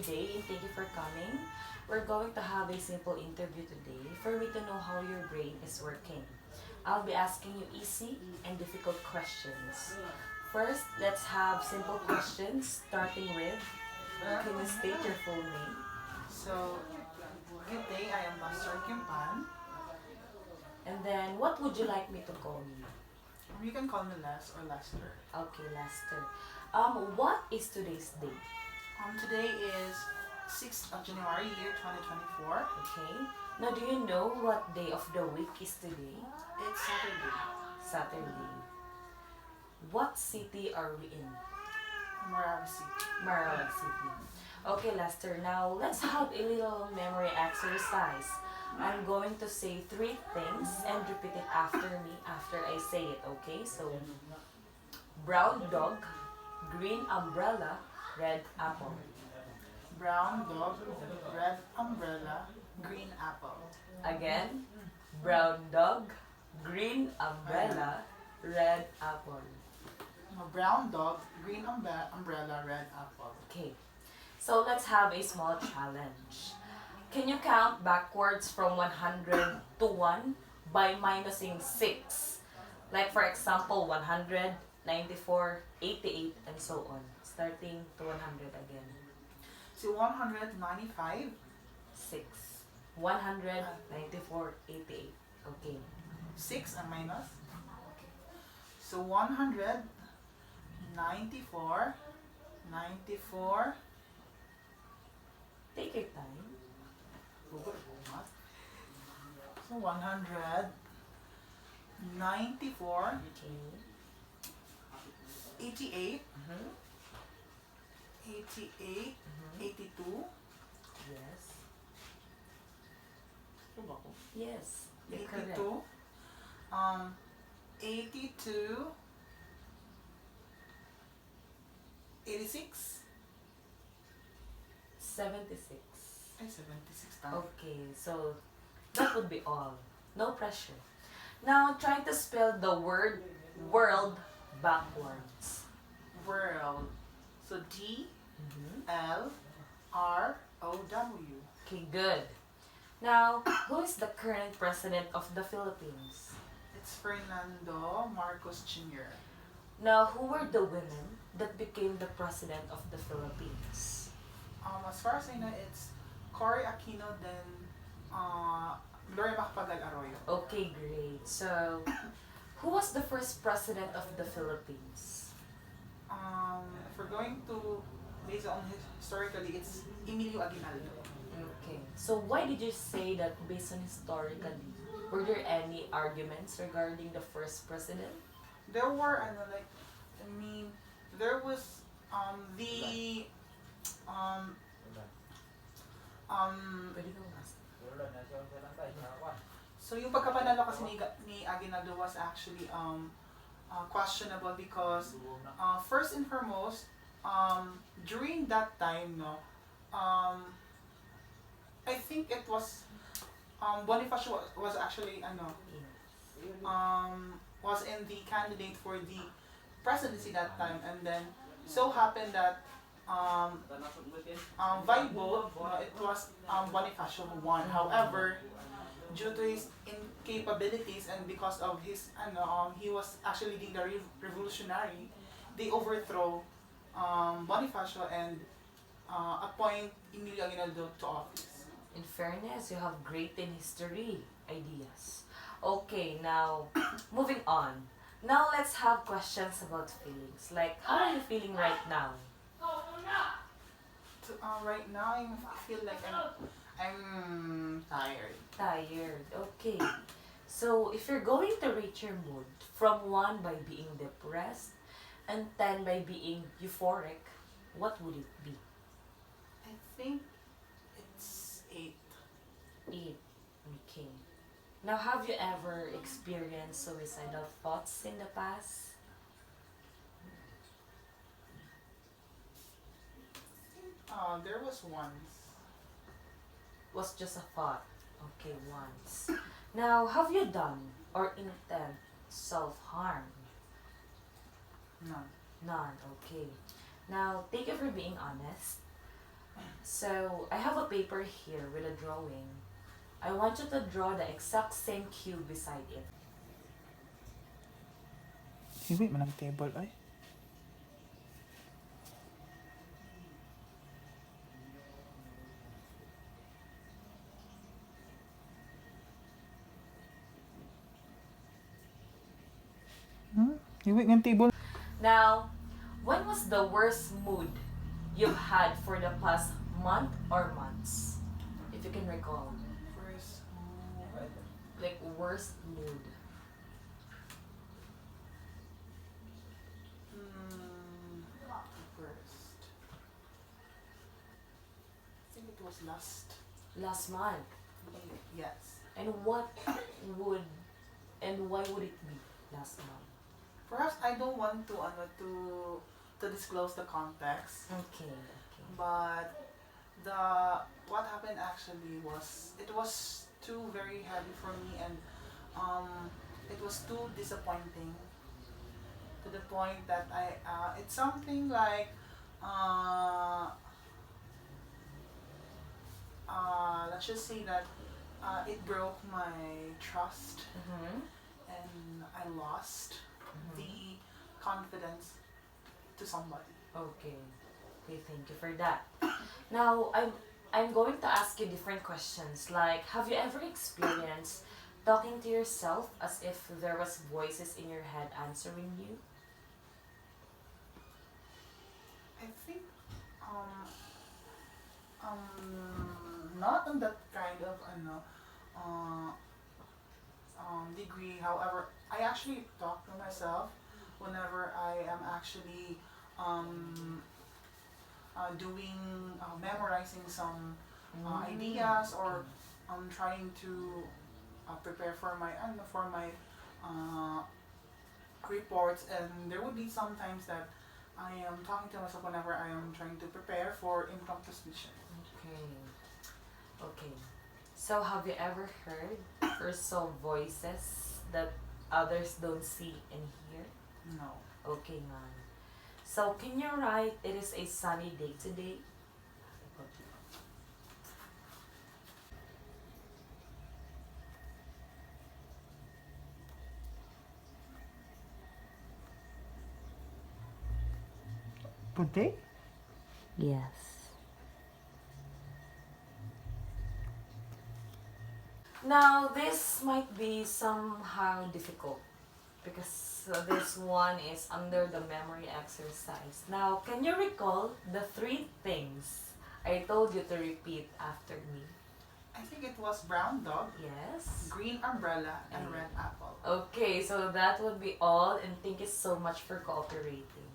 good day and thank you for coming. We're going to have a simple interview today for me to know how your brain is working. I'll be asking you easy and difficult questions. First, let's have simple questions starting with, can you state your full name? So, good day, I am Master Kimpan. And then, what would you like me to call you? You can call me Les or Lester. Okay, Lester. What is today's date? Today is 6th of January, year 2024. Okay. Now, do you know what day of the week is today? It's Saturday. Saturday. What city are we in? Marawi City. Marawi City. Okay, Lester. Now, let's have a little memory exercise. I'm going to say 3 things and repeat it after me after I say it, okay? So, brown dog, green umbrella, red apple. Brown dog, red umbrella, green apple. Again, brown dog, green umbrella, red apple. Brown dog, green umbrella, red apple. Okay, so let's have a small challenge. Can you count backwards from 100 to 1 by minusing 6? Like for example, 100, 94, 88, and so on. Starting to 100 again. So 195. 6. 100, 94, 88. Okay. 6 and minus. So 100, 94, 94. Take your time. So 100, 94, Okay. 88, Mm-hmm. 88, Mm-hmm. 82, Yes. Yes. You're correct. 82, 82, 86, 76. 76 times. Okay, so that would be all. No pressure. Now try to spell the word world backwards. World. So D, Mm-hmm. L, R, O, W. Okay, good. Now, who is the current president of the Philippines? It's Fernando Marcos Jr. Now, who were the women that became the president of the Philippines? As far as I know, it's Cory Aquino, then Gloria Macapagal Arroyo. Okay, great. So, who was the first president of the Philippines? If we're going to based on historically, it's Emilio Aguinaldo. Okay. So, why did you say that based on historically? Were there any arguments regarding the first president? There were, there was the Pwede ka mas. so yung pagkapanalo kasi ni Aguinaldo was actually questionable because first and foremost during that time I think it was Bonifacio was actually was in the candidate for the presidency that time, and then so happened that by vote it was Bonifacio who won. However, due to his incapabilities and because of his he was actually leading the revolutionary, they overthrow Bonifacio and appoint Emilio Aguinaldo to office. In fairness, you have great in history ideas. Okay, now moving on. Now let's have questions about feelings. Like, how are you feeling right now? Right now, I feel like I'm tired. Tired. Okay. So, if you're going to rate your mood from 1 by being depressed and 10 by being euphoric, what would it be? I think it's 8. 8. Okay. Now, have you ever experienced suicidal thoughts in the past? There was once. Was just a thought. Okay, once. Now, have you done or intend self-harm? None. None. Okay. Now, thank you for being honest. So I have a paper here with a drawing. I want you to draw the exact same cube beside it. Hindi man ang table ay. Hindi ng table. Now, when was the worst mood you've had for the past month or months? If you can recall. First, Like worst mood. first. I think it was last. Last month. Yes. And what would and why would it be last month? Perhaps I don't want to disclose the context, Okay, okay. but the what happened actually was it was too very heavy for me, and it was too disappointing to the point that it's something like let's just say that it broke my trust, Mm-hmm. and I lost the confidence to somebody. Okay. Okay, thank you for that. Now, I'm going to ask you different questions. Like, have you ever experienced talking to yourself as if there was voices in your head answering you? I think not on that kind of uh, degree. However, I actually talk to myself whenever I am actually doing memorizing some ideas, or trying to prepare for my uh, reports. And there would be sometimes that I am talking to myself whenever I am trying to prepare for impromptu speeches. Okay. Okay. So, have you ever heard or saw voices that others don't see and hear? No. Okay, man. So, can you write, it is a sunny day today? Today? Yes. Now, this might be somehow difficult because this one is under the memory exercise. Now, can you recall the three things I told you to repeat after me? I think it was brown dog, Yes? green umbrella, and red apple. Okay, so that would be all, and thank you so much for cooperating.